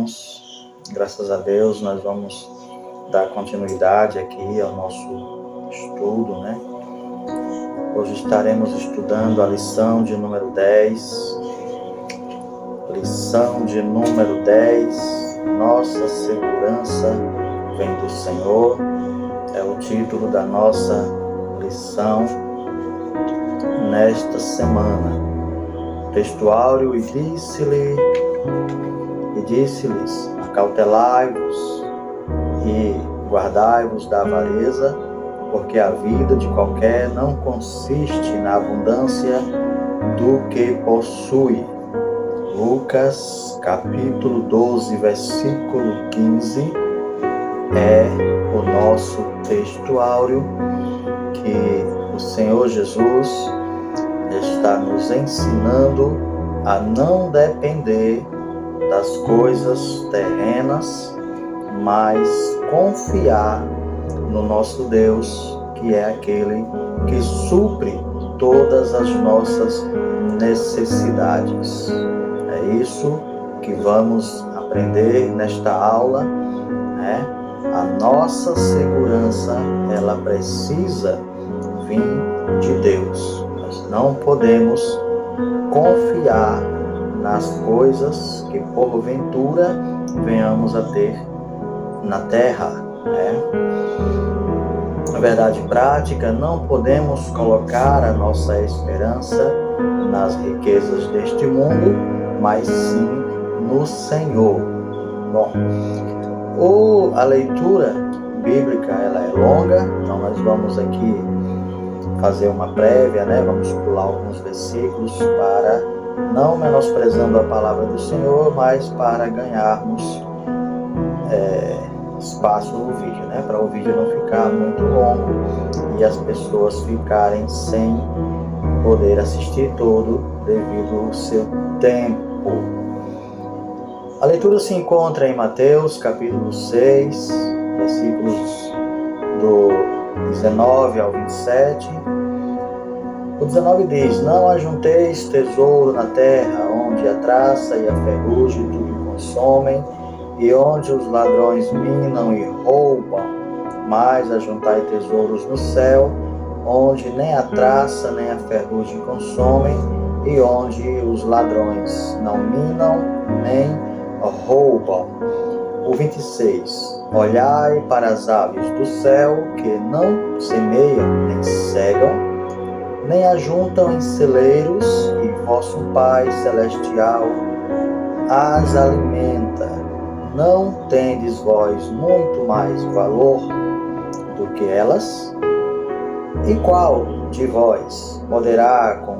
irmãos, graças a Deus nós vamos dar continuidade aqui ao nosso estudo, né? Hoje estaremos estudando a lição de número 10. Lição de número 10, Nossa segurança vem do Senhor, é o título da nossa lição nesta semana. Texto áureo: e disse-lhes, acautelai-vos e guardai-vos da avareza, porque a vida de qualquer não consiste na abundância do que possui. Lucas, capítulo 12, versículo 15, é o nosso texto áureo que o Senhor Jesus está nos ensinando a não depender das coisas terrenas, mas confiar no nosso Deus, que é aquele que supre todas as nossas necessidades. É isso que vamos aprender nesta aula, né? A nossa segurança, ela precisa vir de Deus. Nós não podemos confiar nas coisas que porventura venhamos a ter na terra, né? Na verdade prática, não podemos colocar a nossa esperança nas riquezas deste mundo, mas sim no Senhor. Bom, a leitura bíblica ela é longa, então nós vamos aqui fazer uma prévia, né? Vamos pular alguns versículos para, não menosprezando a palavra do Senhor, mas para ganharmos espaço no vídeo, né? Para o vídeo não ficar muito longo e as pessoas ficarem sem poder assistir todo devido ao seu tempo. A leitura se encontra em Mateus, capítulo 6, versículos do 19 ao 27. O 19 diz: não ajunteis tesouro na terra, onde a traça e a ferrugem tudo consomem, e onde os ladrões minam e roubam, mas ajuntai tesouros no céu, onde nem a traça nem a ferrugem consomem, e onde os ladrões não minam nem roubam. O 26: olhai para as aves do céu, que não semeiam nem cegam, nem ajuntam em celeiros, e vosso Pai celestial as alimenta. Não tendes vós muito mais valor do que elas? E qual de vós poderá, com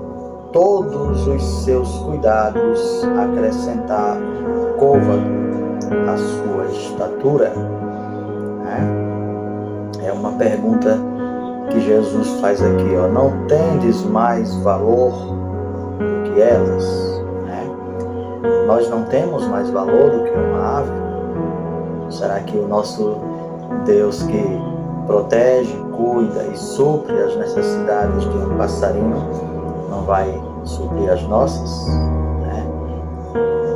todos os seus cuidados, acrescentar côvado à sua estatura? É uma pergunta que Jesus faz aqui, ó. Não tendes mais valor do que elas? Nós não temos mais valor do que uma ave? Será que o nosso Deus, que protege, cuida e supre as necessidades de um passarinho, não vai suprir as nossas?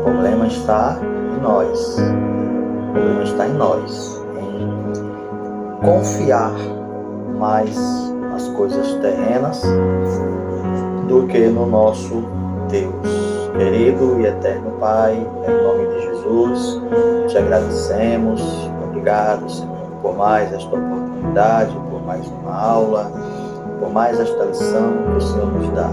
O problema está em nós. O problema está em nós, em confiar mais nas coisas terrenas do que no nosso Deus. Querido e eterno Pai, em nome de Jesus, te agradecemos. Obrigado, Senhor, por mais esta oportunidade, por mais uma aula, por mais esta lição que o Senhor nos dá.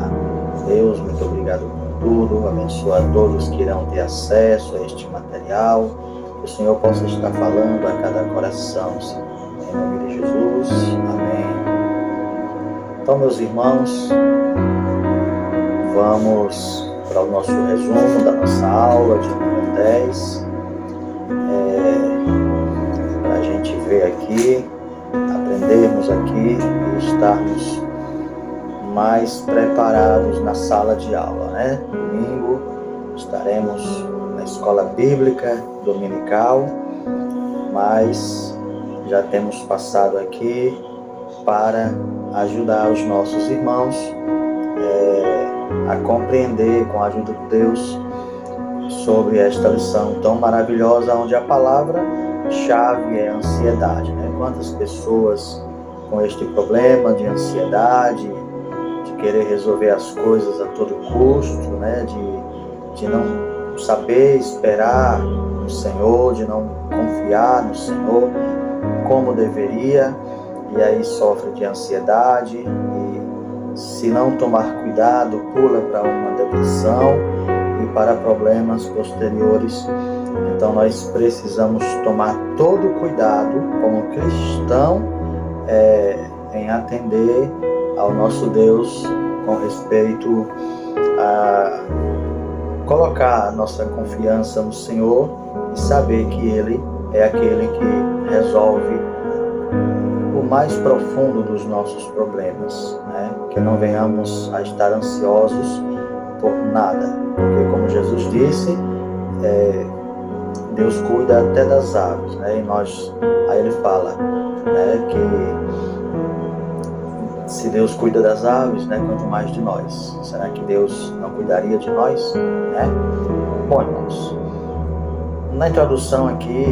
Deus, muito obrigado por tudo. Abençoa a todos que irão ter acesso a este material. Que o Senhor possa estar falando a cada coração, Senhor. Em nome de Jesus. Amém. Então, meus irmãos, vamos para o nosso resumo da nossa aula de número 10. Para a gente ver aqui, aprendermos aqui e estarmos mais preparados na sala de aula, né? Domingo estaremos na escola bíblica dominical, mas já temos passado aqui para ajudar os nossos irmãos a compreender, com a ajuda de Deus, sobre esta lição tão maravilhosa, onde a palavra-chave é ansiedade, né? Quantas pessoas com este problema de ansiedade, de querer resolver as coisas a todo custo, né? De não saber esperar no Senhor, de não confiar no Senhor como deveria, e aí sofre de ansiedade, e se não tomar cuidado, pula para uma depressão e para problemas posteriores. Então nós precisamos tomar todo cuidado como cristão em atender ao nosso Deus com respeito a colocar a nossa confiança no Senhor e saber que Ele é aquele que resolve o mais profundo dos nossos problemas, né? Que não venhamos a estar ansiosos por nada, porque como Jesus disse, Deus cuida até das aves, né? E aí Ele fala, né, que se Deus cuida das aves, né, quanto mais de nós. Será que Deus não cuidaria de nós, né? Bom, irmãos, na introdução aqui,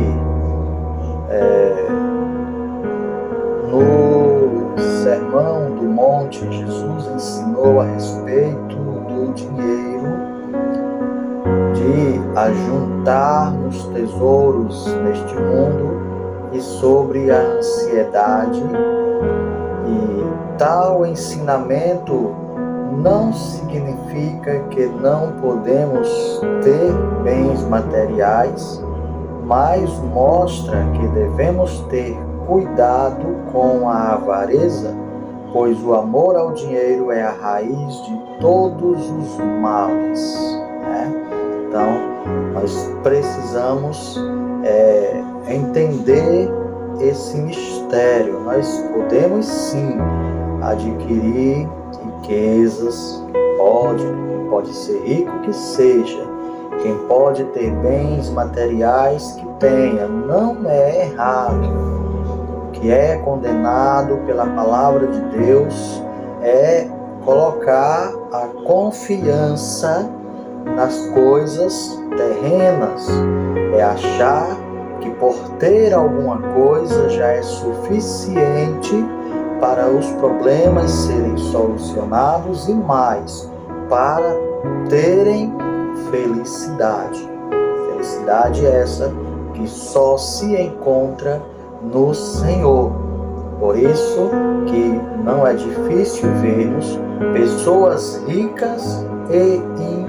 no Sermão do Monte, Jesus ensinou a respeito do dinheiro, de ajuntarmos tesouros neste mundo e sobre a ansiedade. E tal ensinamento não significa que não podemos ter bens materiais, mas mostra que devemos ter cuidado com a avareza, pois o amor ao dinheiro é a raiz de todos os males, né? Então, nós precisamos entender esse mistério. Nós podemos sim adquirir riquezas, pode ser rico que seja, quem pode ter bens materiais que tenha, não é errado. O que é condenado pela palavra de Deus é colocar a confiança nas coisas terrenas, é achar que por ter alguma coisa já é suficiente para os problemas serem solucionados e mais, para terem felicidade. Felicidade essa que só se encontra no Senhor. Por isso que não é difícil vermos pessoas ricas e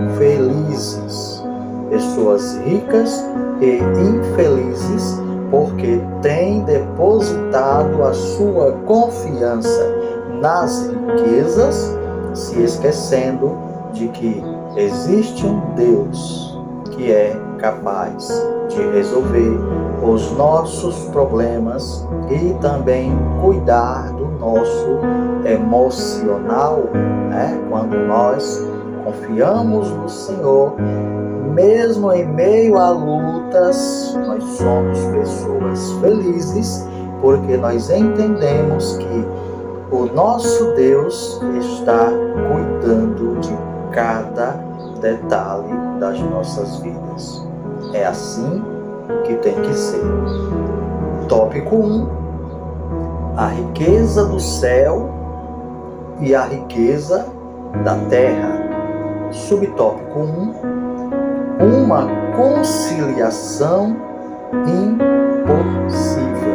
infelizes. Pessoas ricas e infelizes porque têm depositado a sua confiança nas riquezas, se esquecendo de que existe um Deus que é capaz de resolver os nossos problemas e também cuidar do nosso emocional, né? Quando nós confiamos no Senhor, mesmo em meio a lutas, nós somos pessoas felizes, porque nós entendemos que o nosso Deus está cuidando de cada detalhe das nossas vidas. É assim que tem que ser. Tópico 1. A riqueza do céu e a riqueza da terra. Subtópico 1. Uma conciliação impossível.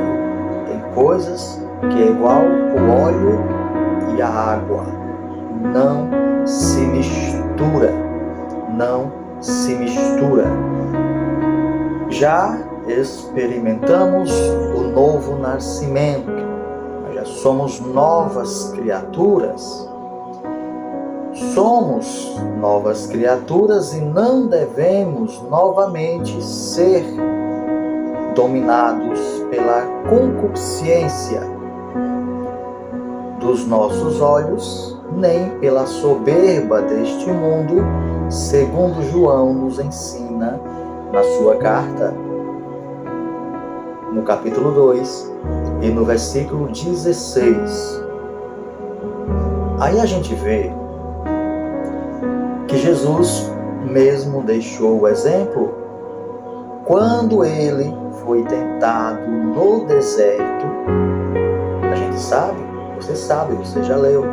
Tem coisas que é igual o óleo e a água. Não se mistura. Não se mistura. Já experimentamos o novo nascimento. Nós já somos novas criaturas. Somos novas criaturas e não devemos novamente ser dominados pela concupiscência dos nossos olhos, nem pela soberba deste mundo, segundo João nos ensina na sua carta, no capítulo 2 e no versículo 16. Aí a gente vê que Jesus mesmo deixou o exemplo quando ele foi tentado no deserto. A gente sabe, você já leu.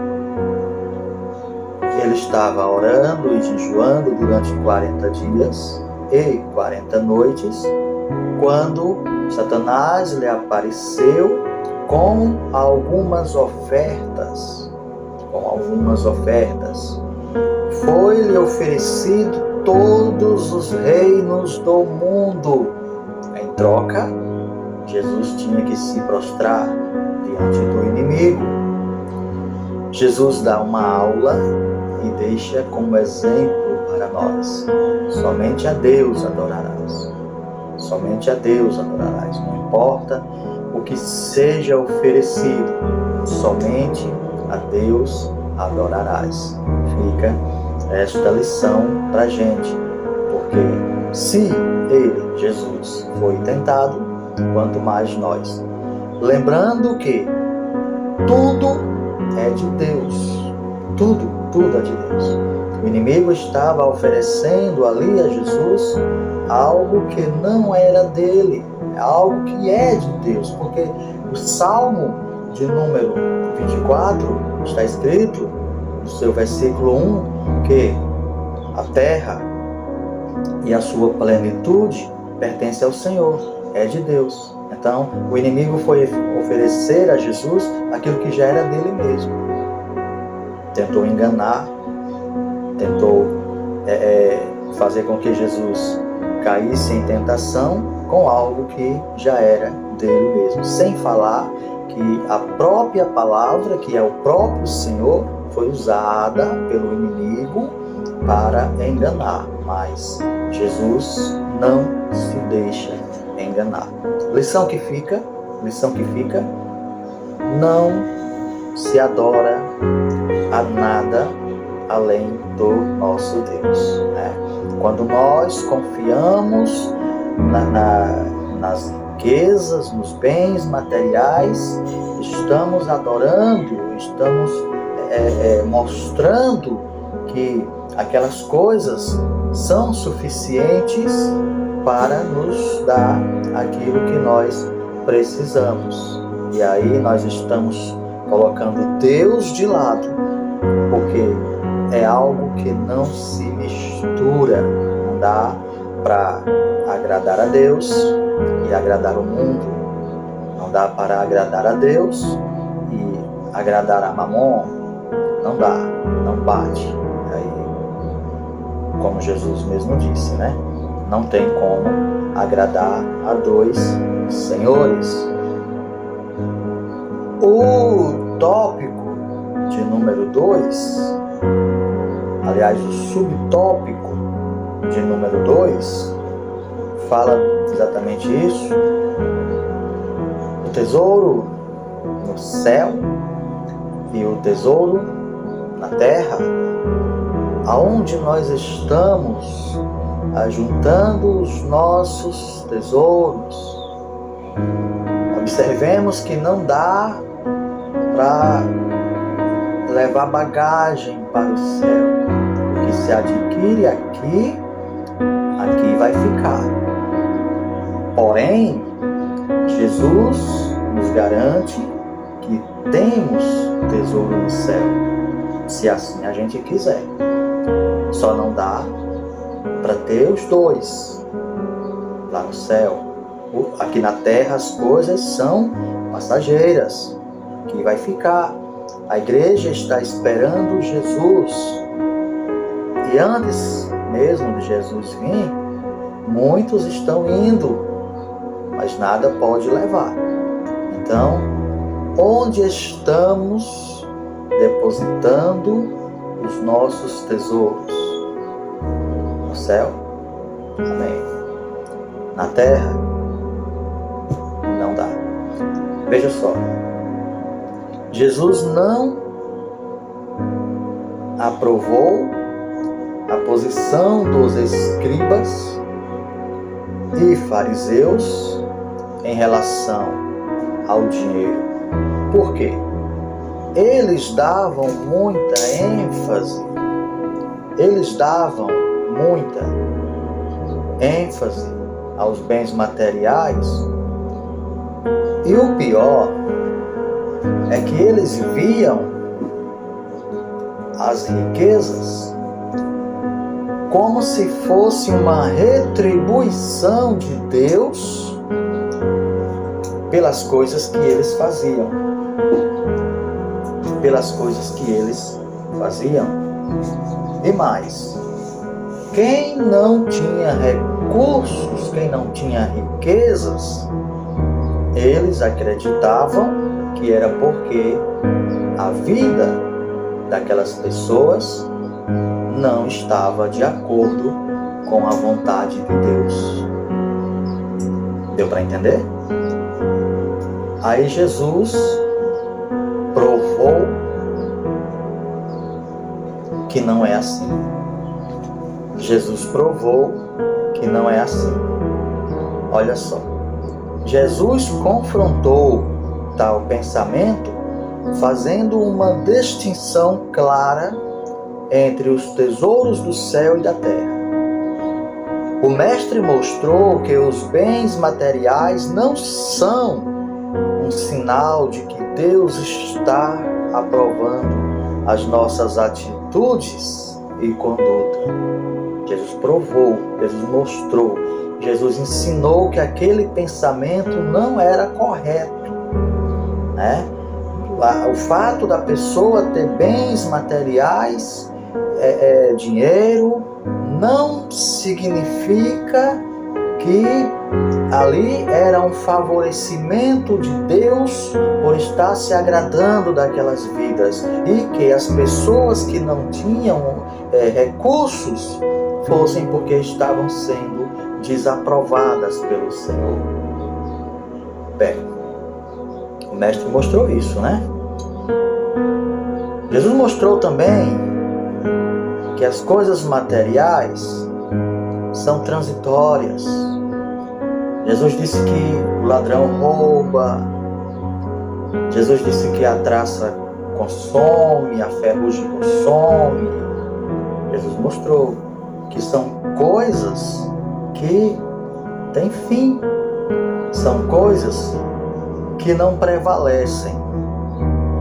Ele estava orando e jejuando durante 40 dias e 40 noites, quando Satanás lhe apareceu com algumas ofertas. Foi-lhe oferecido todos os reinos do mundo. Em troca, Jesus tinha que se prostrar diante do inimigo. Jesus dá uma aula e deixa como exemplo para nós: somente a Deus adorarás. Somente a Deus adorarás. Não importa o que seja oferecido, somente a Deus adorarás. Fica esta lição para a gente, porque se ele, Jesus, foi tentado, quanto mais nós. Lembrando que tudo é de Deus, tudo é de Deus. O inimigo estava oferecendo ali a Jesus algo que não era dele, algo que é de Deus, porque o Salmo de número 24 está escrito no seu versículo 1 que a terra e a sua plenitude pertence ao Senhor, é de Deus. Então o inimigo foi oferecer a Jesus aquilo que já era dele mesmo. Tentou enganar, tentou fazer com que Jesus caísse em tentação com algo que já era dele mesmo, sem falar que a própria palavra, que é o próprio Senhor, foi usada pelo inimigo para enganar, mas Jesus não se deixa enganar. Lição que fica, não se adora a nada além do nosso Deus, né? Quando nós confiamos nas riquezas, nos bens materiais, estamos adorando, estamos mostrando que aquelas coisas são suficientes para nos dar aquilo que nós precisamos. E aí nós estamos colocando Deus de lado, porque é algo que não se mistura. Não dá para agradar a Deus e agradar o mundo. Não dá para agradar a Deus e agradar a Mamon. Não dá, não bate. Aí, como Jesus mesmo disse, né? Não tem como agradar a dois senhores. O tópico de número 2, aliás, o subtópico de número 2, fala exatamente isso. O tesouro no céu e o tesouro na terra, aonde nós estamos ajuntando os nossos tesouros. Observemos que não dá para levar bagagem para o céu. O que se adquire aqui vai ficar. Porém, Jesus nos garante que temos tesouro no céu, se assim a gente quiser. Só não dá para ter os dois lá no céu. Aqui na terra as coisas são passageiras, que vai ficar. A igreja está esperando Jesus. E antes mesmo de Jesus vir, muitos estão indo, mas nada pode levar. Então, onde estamos depositando os nossos tesouros? No céu? Amém. Na terra? Não dá. Veja só. Jesus não aprovou a posição dos escribas e fariseus em relação ao dinheiro. Por quê? Eles davam muita ênfase, eles davam muita ênfase aos bens materiais. E o pior é que eles viam as riquezas como se fosse uma retribuição de Deus pelas coisas que eles faziam. E mais, quem não tinha recursos, quem não tinha riquezas, eles acreditavam que era porque a vida daquelas pessoas não estava de acordo com a vontade de Deus. Deu para entender? Aí Jesus provou que não é assim. Jesus provou que não é assim. Olha só. Jesus confrontou tal pensamento fazendo uma distinção clara entre os tesouros do céu e da terra. O mestre mostrou que os bens materiais não são um sinal de que Deus está aprovando as nossas atitudes e conduta. Jesus provou, Jesus mostrou, Jesus ensinou que aquele pensamento não era correto, né? O fato da pessoa ter bens materiais, dinheiro, não significa que ali era um favorecimento de Deus por estar se agradando daquelas vidas, e que as pessoas que não tinham recursos fossem porque estavam sendo desaprovadas pelo Senhor. Bem, o mestre mostrou isso, né? Jesus mostrou também que as coisas materiais são transitórias. Jesus disse que o ladrão rouba. Jesus disse que a traça consome, a ferrugem consome. Jesus mostrou que são coisas que têm fim. São coisas que não prevalecem.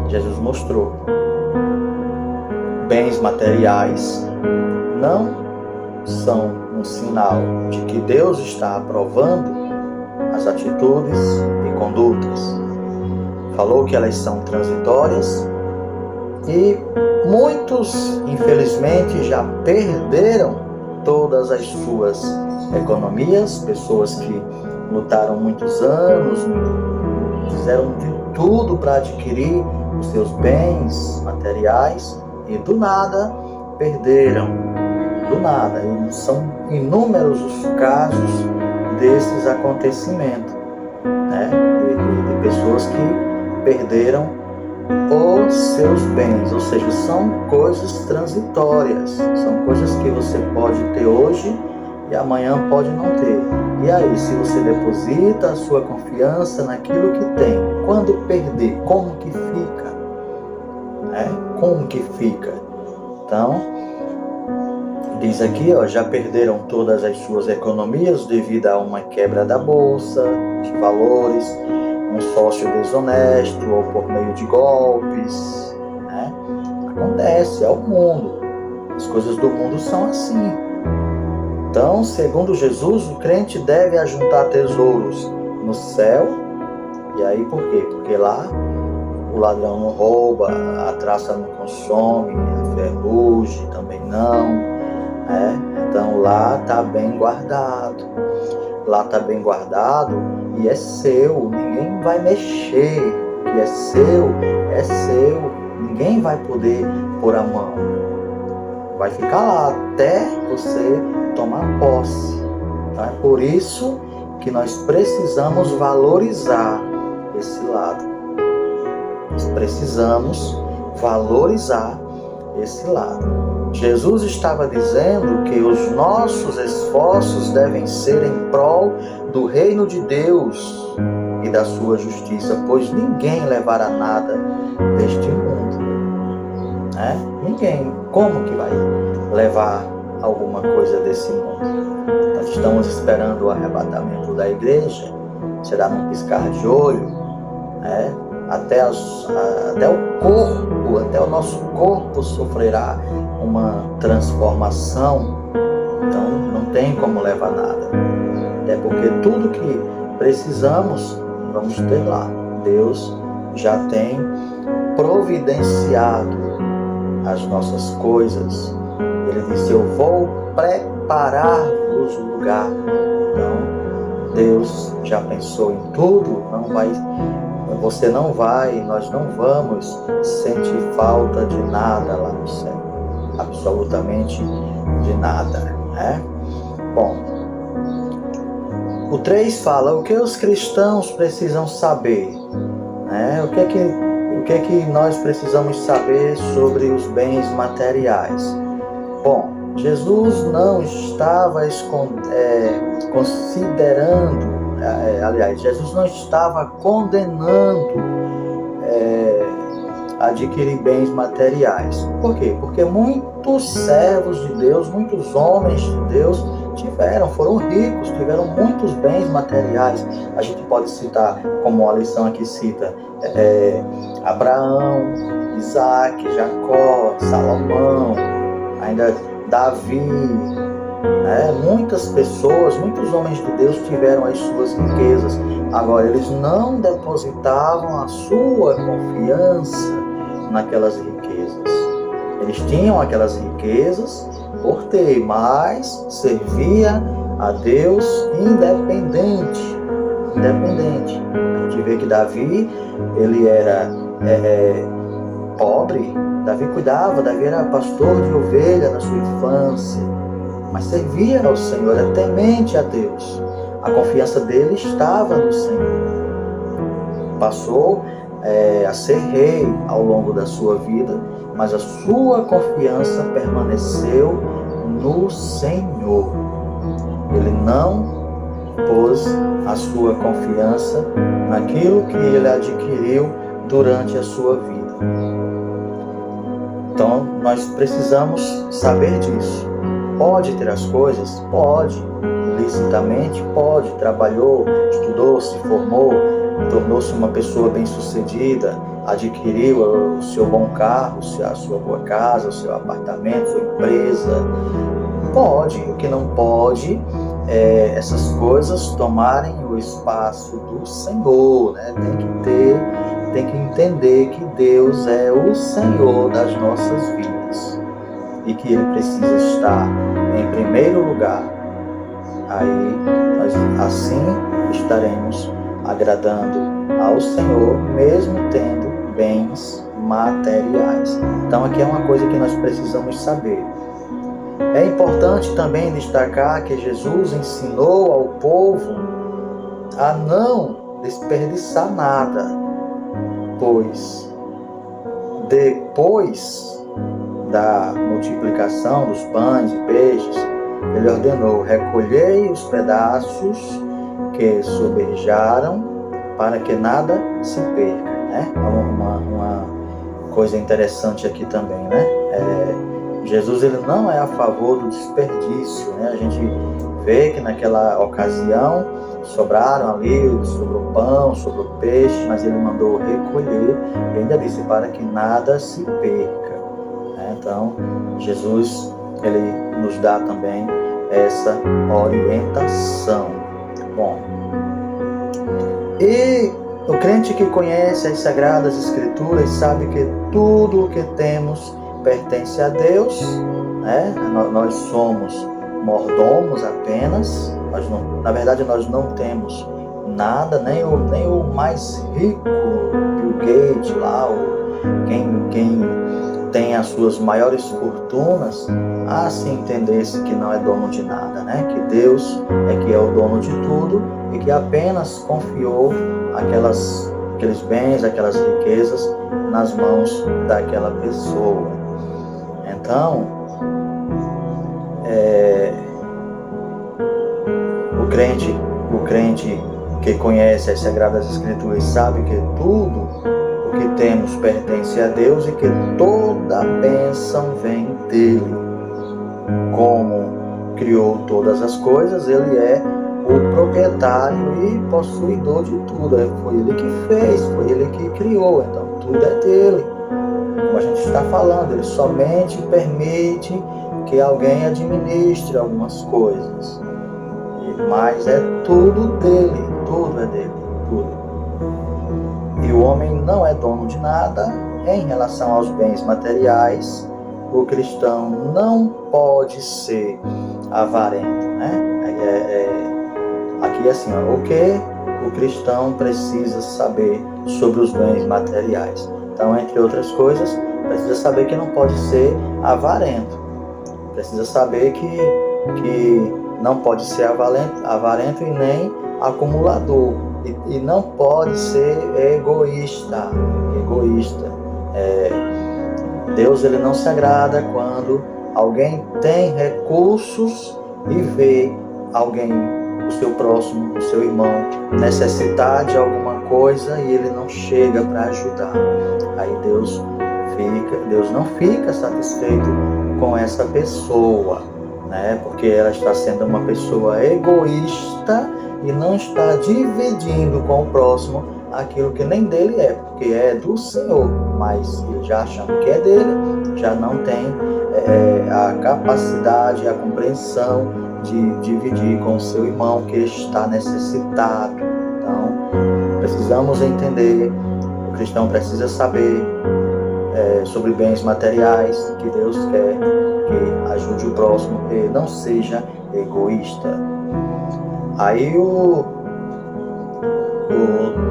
Jesus mostrou. Bens materiais não são um sinal de que Deus está aprovando as atitudes e condutas. Falou que elas são transitórias e muitos, infelizmente, já perderam todas as suas economias, pessoas que lutaram muitos anos, fizeram de tudo para adquirir os seus bens materiais e do nada perderam, do nada. E são inúmeros os casos desses acontecimentos, né? De pessoas que perderam os seus bens, ou seja, são coisas transitórias, são coisas que você pode ter hoje e amanhã pode não ter. E aí, se você deposita a sua confiança naquilo que tem, quando perder, como que fica? Como que fica? Então, diz aqui, já perderam todas as suas economias devido a uma quebra da bolsa de valores, um sócio desonesto ou por meio de golpes, né? Acontece, é o mundo. As coisas do mundo são assim. Então, segundo Jesus, o crente deve ajuntar tesouros no céu. E aí por quê? Porque lá o ladrão não rouba, a traça não consome, a ferrugem também não, né? Então lá está bem guardado. Lá está bem guardado e é seu, ninguém vai mexer. O que é seu, ninguém vai poder pôr a mão. Vai ficar lá até você tomar posse. Tá? É por isso que nós precisamos valorizar esse lado. Nós precisamos valorizar esse lado. Jesus estava dizendo que os nossos esforços devem ser em prol do reino de Deus e da sua justiça, pois ninguém levará nada deste mundo. Ninguém. Como que vai levar alguma coisa desse mundo. Nós estamos esperando o arrebatamento da igreja, será num piscar de olho, né? Até o corpo, até o nosso corpo sofrerá uma transformação, então não tem como levar nada. Até porque tudo que precisamos, vamos ter lá. Deus já tem providenciado as nossas coisas. Ele disse: eu vou preparar-vos o lugar. Então, Deus já pensou em tudo, você não vai, nós não vamos sentir falta de nada lá no céu. Absolutamente de nada, né? Bom, o 3 fala o que os cristãos precisam saber, né? O que é que nós precisamos saber sobre os bens materiais? Bom, Jesus não estava considerando, Jesus não estava condenando adquirir bens materiais. Por quê? Porque muitos servos de Deus, muitos homens de Deus foram ricos, tiveram muitos bens materiais. A gente pode citar, como a lição aqui cita, Abraão, Isaac, Jacó, Salomão, ainda Davi, né? Muitas pessoas, muitos homens de Deus tiveram as suas riquezas. Agora, eles não depositavam a sua confiança naquelas riquezas. Eles tinham aquelas riquezas por ter, mas servia a Deus independente. A gente vê que Davi, ele era pobre. Davi era pastor de ovelha na sua infância, mas servia ao Senhor, era temente a Deus. A confiança dele estava no Senhor. Passou a ser rei ao longo da sua vida, mas a sua confiança permaneceu no Senhor. Ele não pôs a sua confiança naquilo que ele adquiriu durante a sua vida. Então, nós precisamos saber disso. Pode ter as coisas? Pode. Licitamente? Pode. Trabalhou, estudou, se formou, tornou-se uma pessoa bem-sucedida, adquiriu o seu bom carro, a sua boa casa, o seu apartamento, sua empresa. Pode. O que não pode é essas coisas tomarem o espaço do Senhor, né? Tem que entender que Deus é o Senhor das nossas vidas e que Ele precisa estar em primeiro lugar. Aí nós assim estaremos agradando ao Senhor, mesmo tendo bens materiais. Então aqui é uma coisa que nós precisamos saber. É importante também destacar que Jesus ensinou ao povo a não desperdiçar nada, pois depois da multiplicação dos pães e peixes, ele ordenou: recolhei os pedaços que sobejaram para que nada se perca, né? Uma coisa interessante aqui também, né? Jesus, ele não é a favor do desperdício, né? A gente vê que naquela ocasião sobrou pão, sobrou peixe, mas ele mandou recolher e ainda disse para que nada se perca, né? Então, Jesus, ele nos dá também essa orientação. Bom, e o crente que conhece as Sagradas Escrituras sabe que tudo o que temos pertence a Deus, né? Nós somos mordomos apenas. Na verdade, nós não temos nada, nem o mais rico, Bill Gates lá, quem tem as suas maiores fortunas, se entendesse que não é dono de nada, né? Que Deus é que é o dono de tudo e que apenas confiou aqueles bens, aquelas riquezas nas mãos daquela pessoa. Então, o crente que conhece as Sagradas Escrituras sabe que tudo o que temos pertence a Deus e que toda bênção vem dele. como criou todas as coisas, ele é o proprietário e possuidor de tudo. Foi ele que fez, foi ele que criou, então tudo é dele. Como a gente está falando, ele somente permite que alguém administre algumas coisas. Mas é tudo dele, tudo é dele, tudo. E o homem não é dono de nada em relação aos bens materiais. O cristão não pode ser avarento, né? Aqui é assim, o que o cristão precisa saber sobre os bens materiais? Então, entre outras coisas, precisa saber que não pode ser avarento. Precisa saber que não pode ser avarento e nem acumulador. E não pode ser egoísta. Deus ele não se agrada quando alguém tem recursos e vê alguém, o seu próximo, o seu irmão, necessitar de alguma coisa e ele não chega para ajudar. Aí Deus não fica satisfeito com essa pessoa, né? Porque ela está sendo uma pessoa egoísta e não está dividindo com o próximo aquilo que nem dele é, porque é do Senhor, mas ele já achando que é dele, já não tem a capacidade, a compreensão de dividir com o seu irmão que está necessitado. Então, precisamos entender, o cristão precisa saber sobre bens materiais, que Deus quer que ajude o próximo e não seja egoísta. Aí o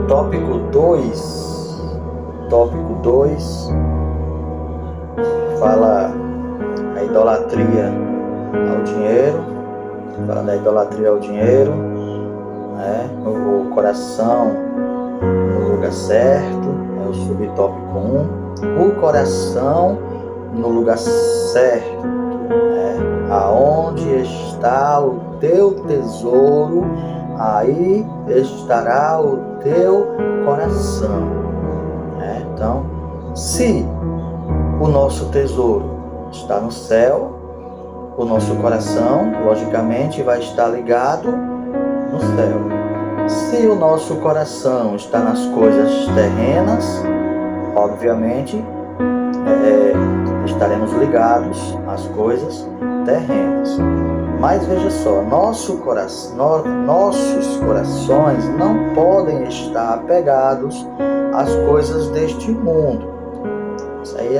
tópico 2 fala a idolatria ao dinheiro, fala da idolatria ao dinheiro, né? O coração no lugar certo, é o subtópico 1, o coração no lugar certo, né? Aonde está o teu tesouro, aí estará o teu coração, né? Então, se o nosso tesouro está no céu, o nosso coração, logicamente, vai estar ligado no céu. Se o nosso coração está nas coisas terrenas, obviamente, estaremos ligados às coisas terrenas. Mas veja só, nossos corações não podem estar apegados às coisas deste mundo. Isso aí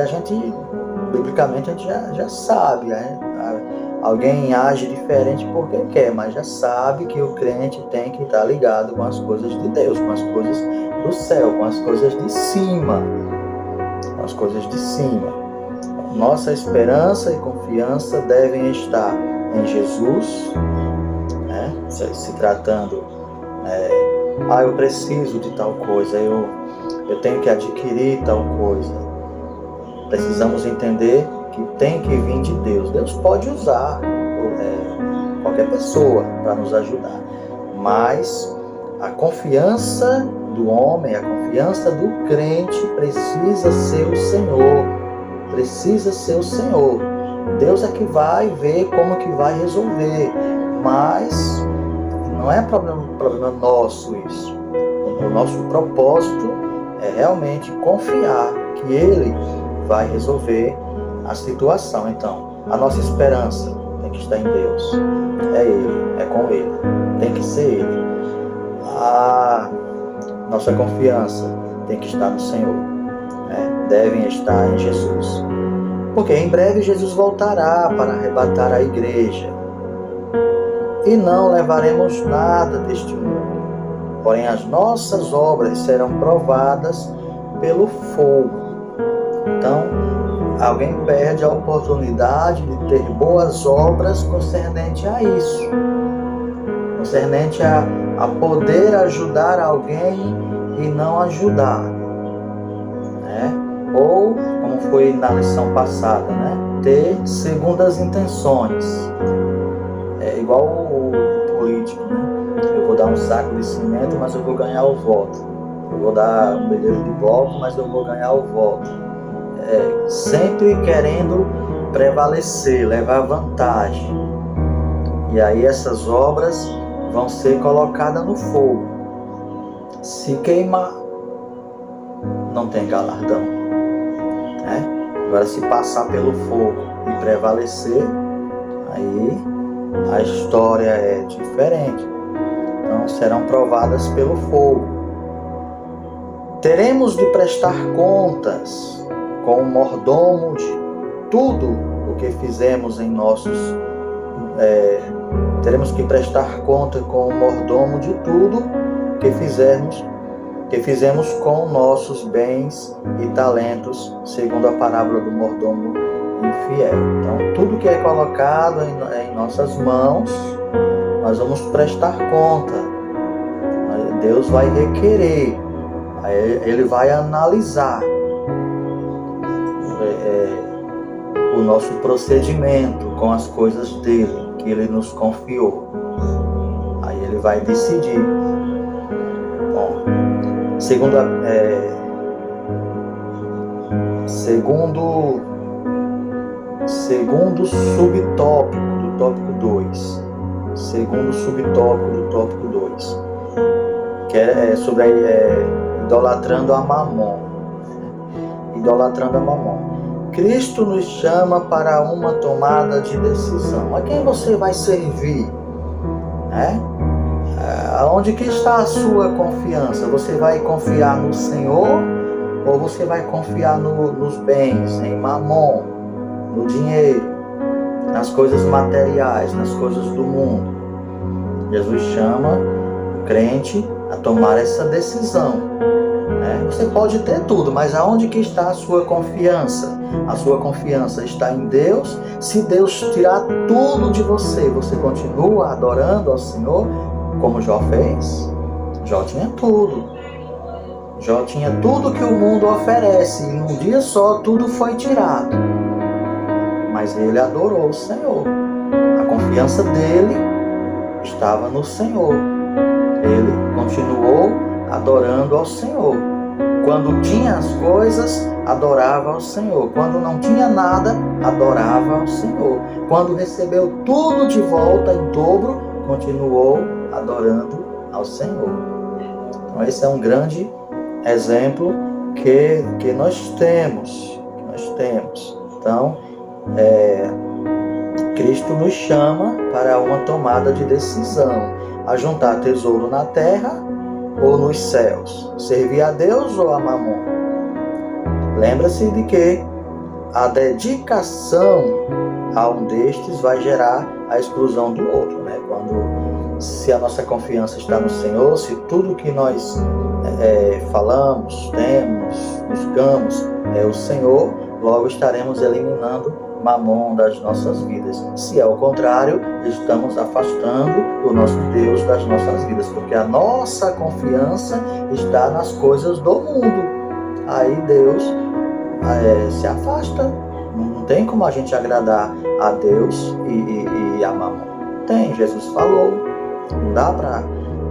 biblicamente, a gente já sabe, né? Alguém age diferente porque quer, mas já sabe que o crente tem que estar ligado com as coisas de Deus, com as coisas do céu, com as coisas de cima. Com as coisas de cima. Nossa esperança e confiança devem estar em Jesus, né? Se tratando, eu preciso de tal coisa, eu tenho que adquirir tal coisa. Precisamos entender que tem que vir de Deus. Deus pode usar qualquer pessoa para nos ajudar, mas a confiança do homem, a confiança do crente precisa ser o Senhor. Precisa ser o Senhor. Deus é que vai ver como que vai resolver, mas não é problema nosso isso. O nosso propósito é realmente confiar que Ele vai resolver a situação. Então, a nossa esperança tem que estar em Deus. É Ele, é com Ele, tem que ser Ele. A nossa confiança tem que estar no Senhor, né? Devem estar em Jesus. Porque em breve Jesus voltará para arrebatar a igreja. E não levaremos nada deste mundo. Porém, as nossas obras serão provadas pelo fogo. Então, alguém perde a oportunidade de ter boas obras concernente a isso. Concernente a poder ajudar alguém e não ajudar, né? Ou, como foi na lição passada, né? Ter segundas intenções. É igual o político, né? Eu vou dar um saco de cimento, mas eu vou ganhar o voto. Eu vou dar um milheiro de bloco, mas eu vou ganhar o voto. Sempre querendo prevalecer, levar vantagem. E aí essas obras vão ser colocadas no fogo. Se queimar, não tem galardão, né? Agora, se passar pelo fogo e prevalecer, aí a história é diferente. Então, serão provadas pelo fogo. Teremos de prestar contas com o mordomo de tudo o que fizemos em nossos... teremos que prestar conta com o mordomo de tudo que fizemos com nossos bens e talentos, segundo a parábola do mordomo infiel. Então, tudo que é colocado em nossas mãos, nós vamos prestar conta. Deus vai requerer, Ele vai analisar o nosso procedimento com as coisas dele, que Ele nos confiou. Aí Ele vai decidir. Bom, segundo subtópico do tópico 2. Segundo subtópico do tópico 2. Que é sobre idolatrando a Mamon. Idolatrando a Mamon. Cristo nos chama para uma tomada de decisão. A quem você vai servir? Aonde que está a sua confiança? Você vai confiar no Senhor ou você vai confiar nos bens, em Mamon, no dinheiro, nas coisas materiais, nas coisas do mundo? Jesus chama o crente a tomar essa decisão. Você pode ter tudo, mas aonde que está a sua confiança? A sua confiança está em Deus. Se Deus tirar tudo de você, você continua adorando ao Senhor, como Jó fez? Jó tinha tudo. Jó tinha tudo que o mundo oferece, e num dia só tudo foi tirado. Mas ele adorou o Senhor. A confiança dele estava no Senhor. Ele continuou adorando ao Senhor. Quando tinha as coisas, adorava ao Senhor. Quando não tinha nada, adorava ao Senhor. Quando recebeu tudo de volta em dobro, continuou adorando ao Senhor. Então, esse é um grande exemplo que nós temos. Então, Cristo nos chama para uma tomada de decisão: a juntar tesouro na terra ou nos céus, servir a Deus ou a Mamon. Lembra-se de que a dedicação a um destes vai gerar a exclusão do outro, né? Se a nossa confiança está no Senhor, se tudo que nós falamos, temos, buscamos é o Senhor, logo estaremos eliminando Mamon das nossas vidas. Se é o contrário, estamos afastando o nosso Deus das nossas vidas, porque a nossa confiança está nas coisas do mundo. Aí Deus se afasta. Não tem como a gente agradar a Deus e a Mamon. Tem, Jesus falou. Não dá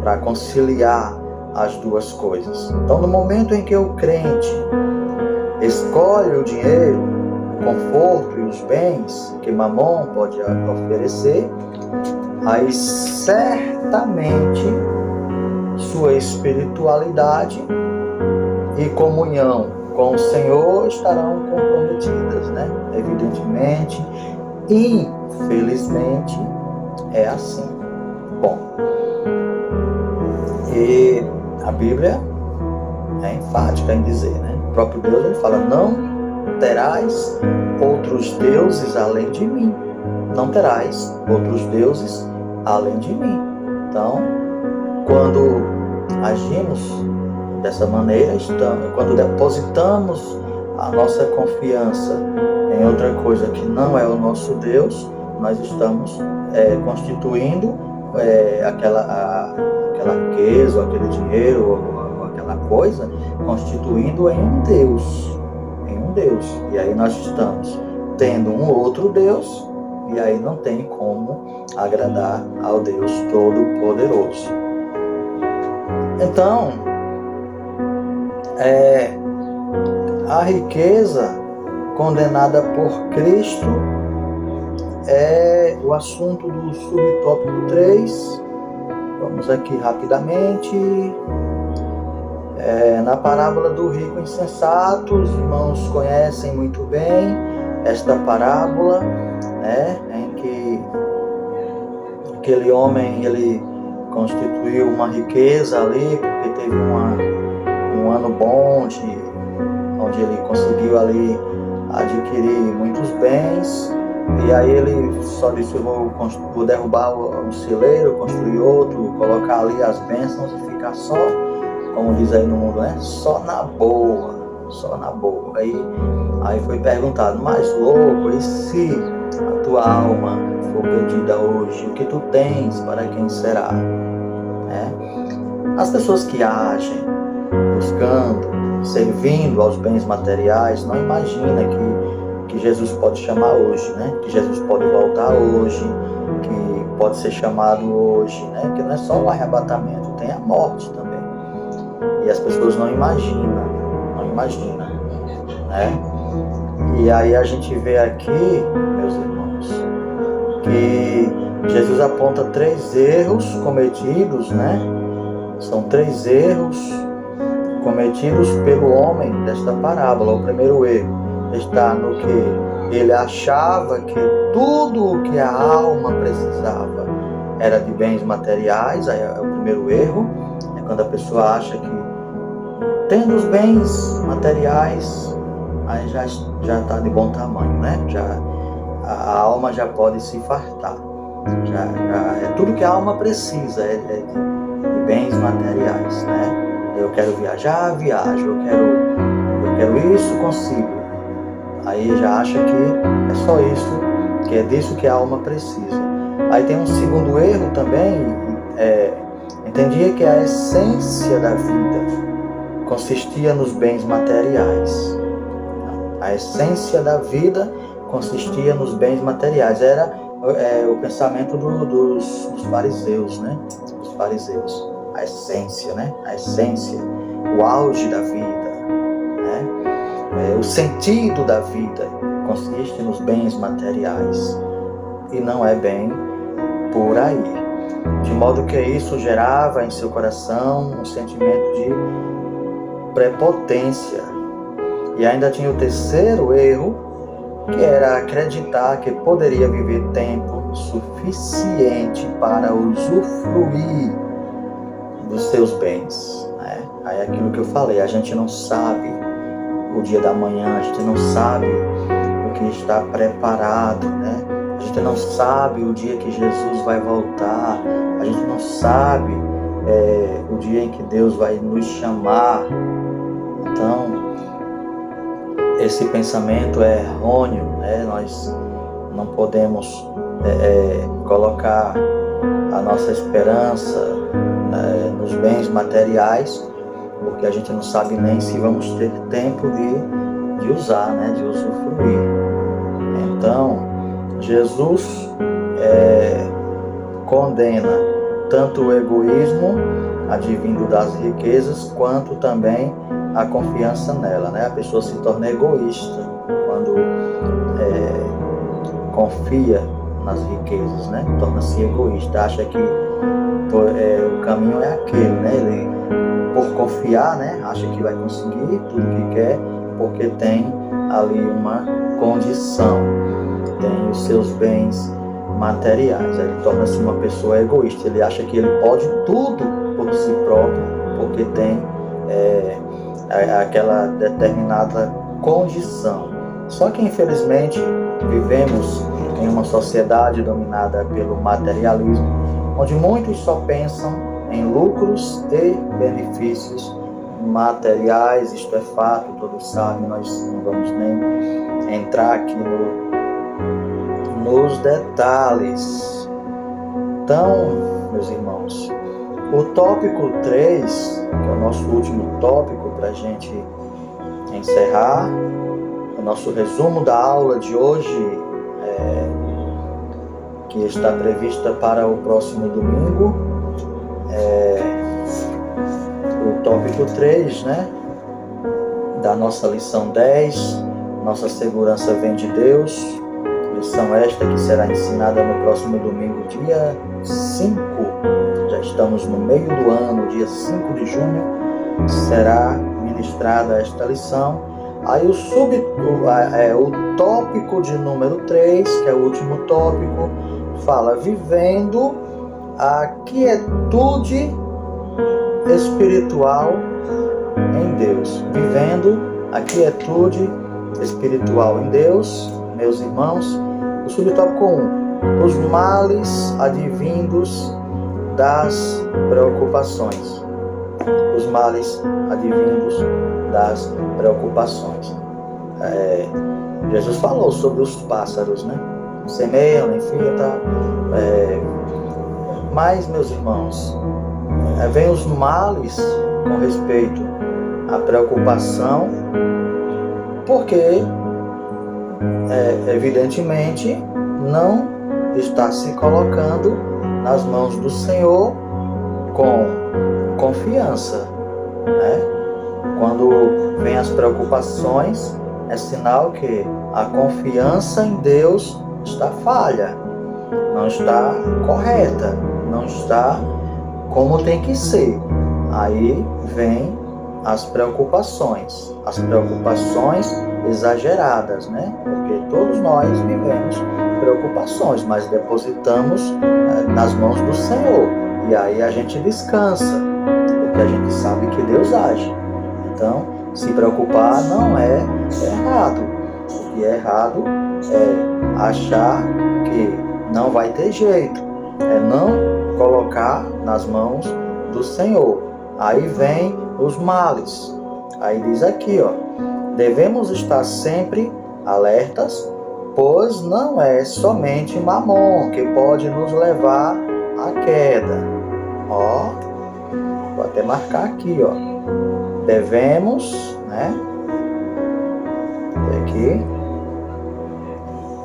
para conciliar as duas coisas. Então, no momento em que o crente escolhe o dinheiro, o conforto e os bens que Mamon pode oferecer, aí certamente sua espiritualidade e comunhão com o Senhor estarão comprometidas, né? Evidentemente, infelizmente, é assim. Bom, e a Bíblia é enfática em dizer, né? O próprio Deus, ele fala: não terás outros deuses além de mim. Não terás outros deuses além de mim. Então, quando agimos dessa maneira, quando depositamos a nossa confiança em outra coisa que não é o nosso Deus, nós estamos constituindo aquela riqueza, ou aquele dinheiro, ou aquela coisa, constituindo em um Deus. E aí nós estamos tendo um outro Deus, e aí não tem como agradar ao Deus Todo-Poderoso. Então, a riqueza condenada por Cristo é o assunto do subtópico 3. Vamos aqui rapidamente. Na parábola do rico insensato, os irmãos conhecem muito bem esta parábola, né, em que aquele homem ele constituiu uma riqueza ali, porque teve um ano bom onde ele conseguiu ali adquirir muitos bens, e aí ele só disse: vou derrubar um celeiro, construir outro, colocar ali as bênçãos e ficar só, como diz aí no mundo, né? Só na boa. Aí foi perguntado: mas louco, e se a tua alma for perdida hoje, o que tu tens, para quem será? As pessoas que agem buscando, servindo aos bens materiais, não imagina que Jesus pode chamar hoje, né? Que Jesus pode voltar hoje, que pode ser chamado hoje, né? Que não é só o arrebatamento, tem a morte também. E as pessoas não imaginam, né? E aí a gente vê aqui, meus irmãos, que Jesus aponta 3 erros cometidos, né? São 3 erros cometidos pelo homem desta parábola. O primeiro erro está no que ele achava que tudo o que a alma precisava era de bens materiais. Aí é o primeiro erro, é quando a pessoa acha que tendo os bens materiais, aí já está de bom tamanho, né? A alma já pode se fartar. Já é tudo que a alma precisa, é de bens materiais, né? Eu quero viajar, viajo. Eu quero isso, consigo. Aí já acha que é só isso, que é disso que a alma precisa. Aí tem um segundo erro também, entendia que a essência da vida consistia nos bens materiais. A essência da vida consistia nos bens materiais. Era o pensamento dos fariseus, né? Os fariseus. A essência, né? A essência, o auge da vida, né? O sentido da vida consiste nos bens materiais. E não é bem por aí. De modo que isso gerava em seu coração um sentimento de prepotência. E ainda tinha o terceiro erro, que era acreditar que poderia viver tempo suficiente para usufruir dos seus bens, né? Aí aquilo que eu falei, a gente não sabe o dia da manhã, a gente não sabe o que está preparado, né? A gente não sabe o dia que Jesus vai voltar, a gente não sabe o dia em que Deus vai nos chamar. Então, esse pensamento é errôneo, né? Nós não podemos colocar a nossa esperança, né, nos bens materiais, porque a gente não sabe nem se vamos ter tempo de usar, né, de usufruir. Então, Jesus condena tanto o egoísmo advindo das riquezas, quanto também a confiança nela, né? A pessoa se torna egoísta quando confia nas riquezas, né? Torna-se egoísta, acha que o caminho é aquele, né? Ele, por confiar, né, acha que vai conseguir tudo que quer, porque tem ali uma condição, tem os seus bens materiais. Aí ele torna-se uma pessoa egoísta, ele acha que ele pode tudo por si próprio, porque tem aquela determinada condição. Só que infelizmente vivemos em uma sociedade dominada pelo materialismo, onde muitos só pensam em lucros e benefícios materiais. Isto é fato, todos sabem, nós não vamos nem entrar aqui nos detalhes. Então, meus irmãos, o tópico 3, que é o nosso último tópico para a gente encerrar, o nosso resumo da aula de hoje, que está prevista para o próximo domingo, o tópico 3, né, da nossa lição 10, Nossa segurança vem de Deus. Lição esta que será ensinada no próximo domingo, dia 5. Já estamos no meio do ano, dia 5 de junho, será ministrada esta lição. Aí o tópico de número 3, que é o último tópico, fala vivendo a quietude espiritual em Deus. Vivendo a quietude espiritual em Deus, meus irmãos. O subtópico 1, os males advindos das preocupações. Os males advindos das preocupações. Jesus falou sobre os pássaros, né? Semeiam, nem fiam, mas, meus irmãos, vem os males com respeito à preocupação, porque evidentemente não está se colocando nas mãos do Senhor com confiança, né? Quando vem as preocupações, é sinal que a confiança em Deus está falha, não está correta, não está como tem que ser. Aí vem as preocupações exageradas, né? Porque todos nós vivemos preocupações, mas depositamos nas mãos do Senhor. E aí a gente descansa, porque a gente sabe que Deus age. Então, se preocupar não é errado. O que é errado é achar que não vai ter jeito, é não colocar nas mãos do Senhor. Aí vem os males. Aí diz aqui, devemos estar sempre alertas, pois não é somente Mamon que pode nos levar à queda. Vou até marcar aqui, devemos, né? Aqui,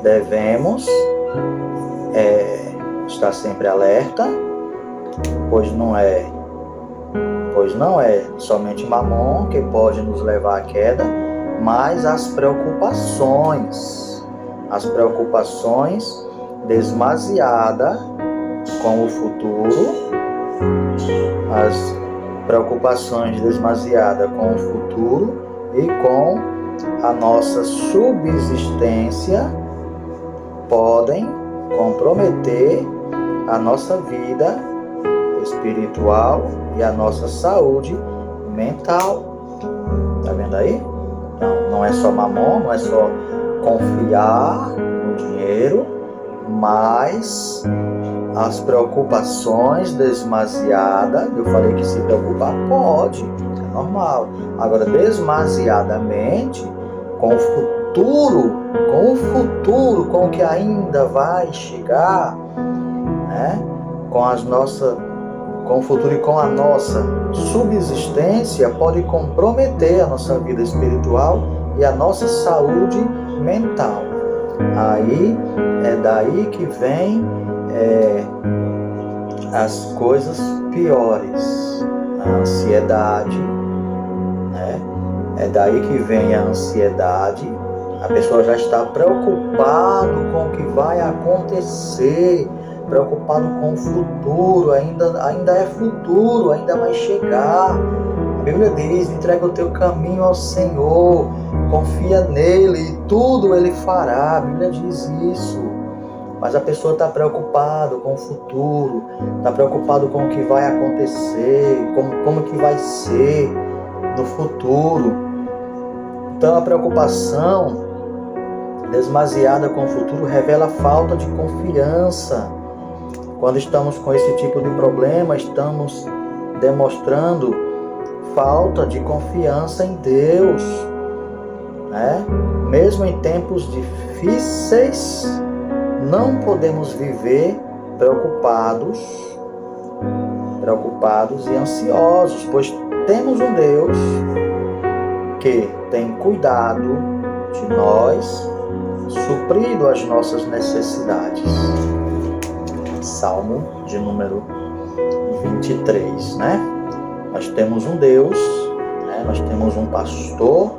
devemos estar sempre alerta, pois não é somente Mamon que pode nos levar à queda, mas as preocupações demasiadas com o futuro, as preocupações demasiadas com o futuro e com a nossa subsistência podem comprometer a nossa vida espiritual e a nossa saúde mental. Tá vendo aí? Então, não é só Mamon, não é só confiar no dinheiro, mas as preocupações demasiadas. Eu falei que se preocupar pode, é normal. Agora, demasiadamente, com o futuro, com o que ainda vai chegar, né? Com o futuro e com a nossa subsistência, pode comprometer a nossa vida espiritual e a nossa saúde mental. Aí é daí que vem as coisas piores, a ansiedade, né? É daí que vem a ansiedade. A pessoa já está preocupado com o que vai acontecer, preocupado com o futuro, ainda é futuro, ainda vai chegar. A Bíblia diz, entrega o teu caminho ao Senhor, confia nele e tudo ele fará. A Bíblia diz isso. Mas a pessoa está preocupada com o futuro, está preocupado com o que vai acontecer, como que vai ser no futuro. Então a preocupação demasiada com o futuro revela falta de confiança. Quando estamos com esse tipo de problema, estamos demonstrando falta de confiança em Deus, né? Mesmo em tempos difíceis, não podemos viver preocupados e ansiosos, pois temos um Deus que tem cuidado de nós, suprido as nossas necessidades. Salmo de número 23, né? Nós temos um Deus, né? Nós temos um pastor,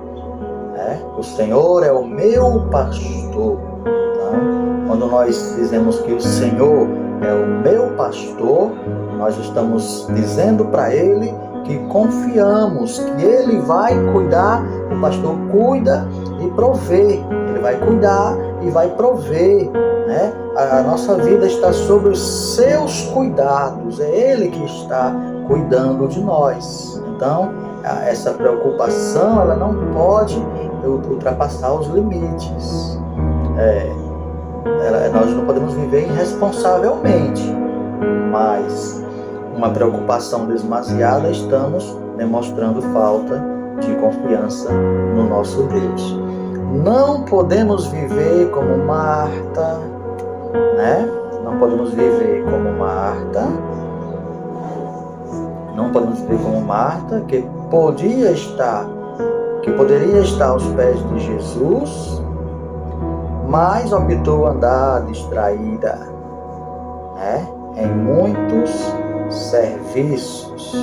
né? O Senhor é o meu pastor. Então, quando nós dizemos que o Senhor é o meu pastor, nós estamos dizendo para Ele que confiamos que Ele vai cuidar. O pastor cuida e provê. Ele vai cuidar e vai prover, né? A nossa vida está sob os seus cuidados. É Ele que está cuidando de nós. Então, essa preocupação, ela não pode ultrapassar os limites. Nós não podemos viver irresponsavelmente, mas uma preocupação demasiada, estamos demonstrando falta de confiança no nosso Deus. Não podemos viver como Marta, né? Não podemos viver como Marta. Não podemos viver como Marta, que poderia estar aos pés de Jesus, mas optou andar distraída, né? Em muitos serviços.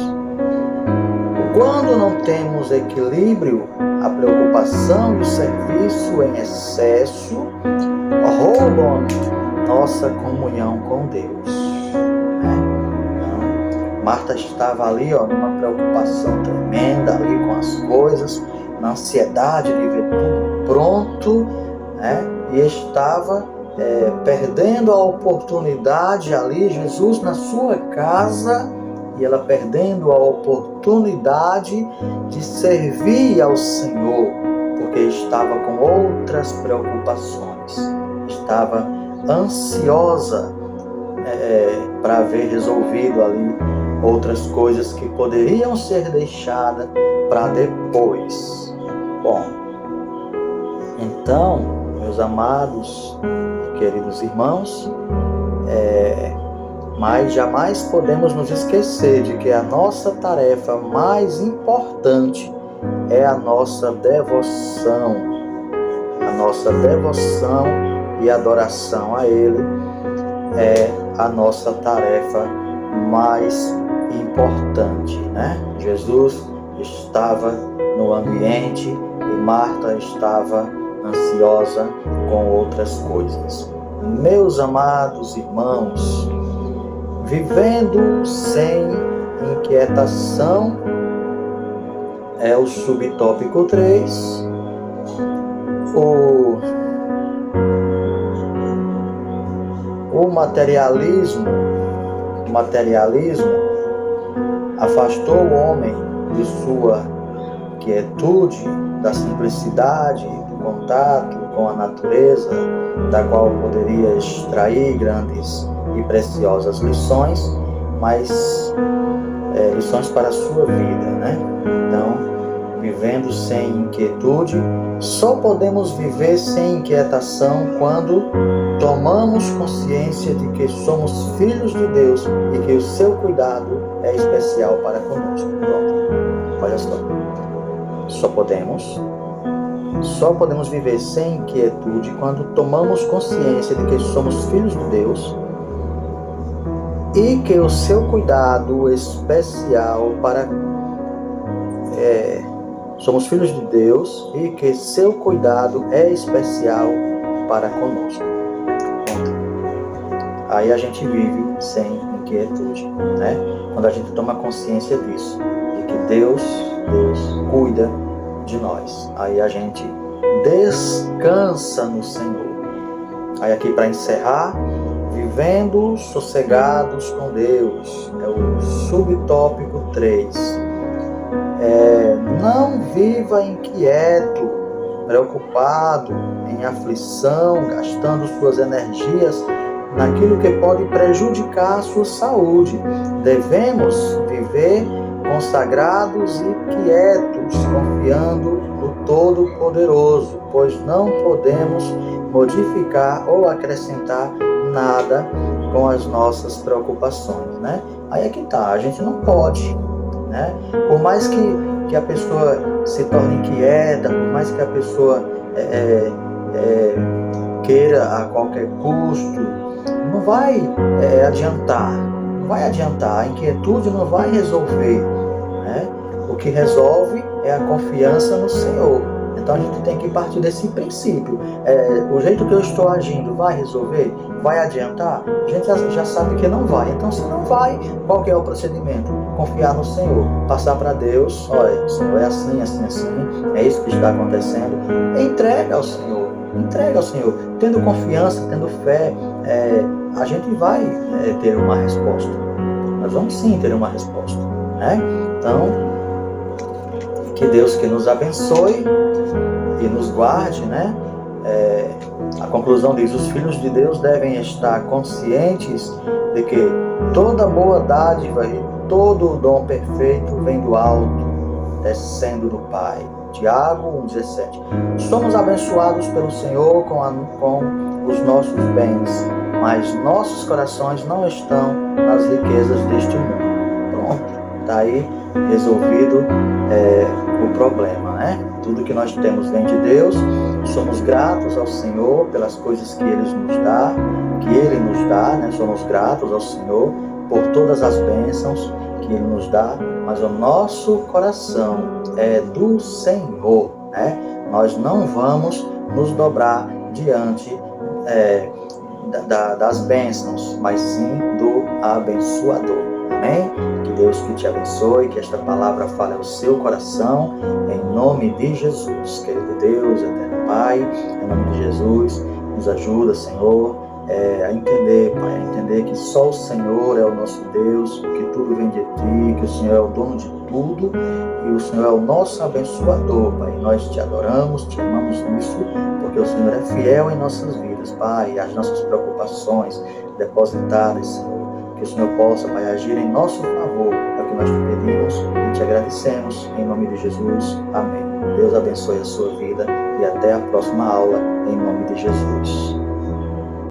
Quando não temos equilíbrio, a preocupação e o serviço em excesso roubam nossa comunhão com Deus, né? Então, Marta estava ali, numa preocupação tremenda ali com as coisas, na ansiedade de ver tudo pronto, né? E estava perdendo a oportunidade ali, Jesus na sua casa, e ela perdendo a oportunidade de servir ao Senhor, porque estava com outras preocupações, estava ansiosa para ver resolvido ali outras coisas que poderiam ser deixadas para depois. Bom, então, meus amados e queridos irmãos, mas jamais podemos nos esquecer de que a nossa tarefa mais importante é a nossa devoção. A nossa devoção e adoração a Ele é a nossa tarefa mais importante, né? Jesus estava no ambiente e Marta estava ansiosa com outras coisas. Meus amados irmãos, vivendo sem inquietação é o subtópico 3. O materialismo afastou o homem de sua quietude, da simplicidade, do contato com a natureza, da qual poderia extrair grandes e preciosas lições, mas lições para a sua vida, né? Então, vivendo sem inquietude, só podemos viver sem inquietação quando tomamos consciência de que somos filhos de Deus e que o seu cuidado é especial para conosco. Pronto, olha só. Só podemos viver sem inquietude quando tomamos consciência de que somos filhos de Deus e que o seu cuidado especial para somos filhos de Deus e que seu cuidado é especial para conosco. Aí a gente vive sem inquietude, né? Quando a gente toma consciência disso, de que Deus cuida de nós, aí a gente descansa no Senhor. Aí aqui para encerrar, vivendo sossegados com Deus, é o subtópico 3. Não viva inquieto, preocupado, em aflição, gastando suas energias naquilo que pode prejudicar a sua saúde. Devemos viver consagrados e quietos, confiando no Todo-Poderoso, pois não podemos modificar ou acrescentar nada com as nossas preocupações, né? Aí é que tá, a gente não pode, né? Por mais que a pessoa se torne inquieta, por mais que a pessoa queira a qualquer custo, não vai adiantar, a inquietude não vai resolver, né? O que resolve é a confiança no Senhor. Então a gente tem que partir desse princípio. O jeito que eu estou agindo vai resolver? Vai adiantar? A gente já sabe que não vai. Então, se não vai, qual que é o procedimento? Confiar no Senhor. Passar para Deus, olha, o Senhor é assim, assim, assim, é isso que está acontecendo. Entrega ao Senhor. Entrega ao Senhor. Tendo confiança, tendo fé, a gente vai ter uma resposta. Nós vamos sim ter uma resposta, né? Então, que Deus que nos abençoe e nos guarde, né? A conclusão diz: os filhos de Deus devem estar conscientes de que toda boa dádiva e todo o dom perfeito vem do alto, descendo do Pai. Tiago 1,17. Somos abençoados pelo Senhor com os nossos bens, mas nossos corações não estão nas riquezas deste mundo. Pronto, está aí resolvido o problema, né? Tudo que nós temos vem de Deus. Somos gratos ao Senhor pelas coisas que Ele nos dá, né? Somos gratos ao Senhor por todas as bênçãos que Ele nos dá, mas o nosso coração é do Senhor, né? Nós não vamos nos dobrar diante das bênçãos, mas sim do abençoador. Amém? Que Deus que te abençoe, que esta palavra fale ao seu coração, em nome de Jesus. Querido Deus, eterno Pai, em nome de Jesus, nos ajuda, Senhor, a entender, Pai, a entender que só o Senhor é o nosso Deus, que tudo vem de Ti, que o Senhor é o dono de tudo e o Senhor é o nosso abençoador, Pai. Nós te adoramos, te amamos nisso, porque o Senhor é fiel em nossas vidas, Pai, as nossas preocupações depositadas, Senhor. Que o Senhor possa, Pai, agir em nosso favor, é o que nós te pedimos e te agradecemos, em nome de Jesus. Amém. Deus abençoe a sua vida e até a próxima aula, em nome de Jesus.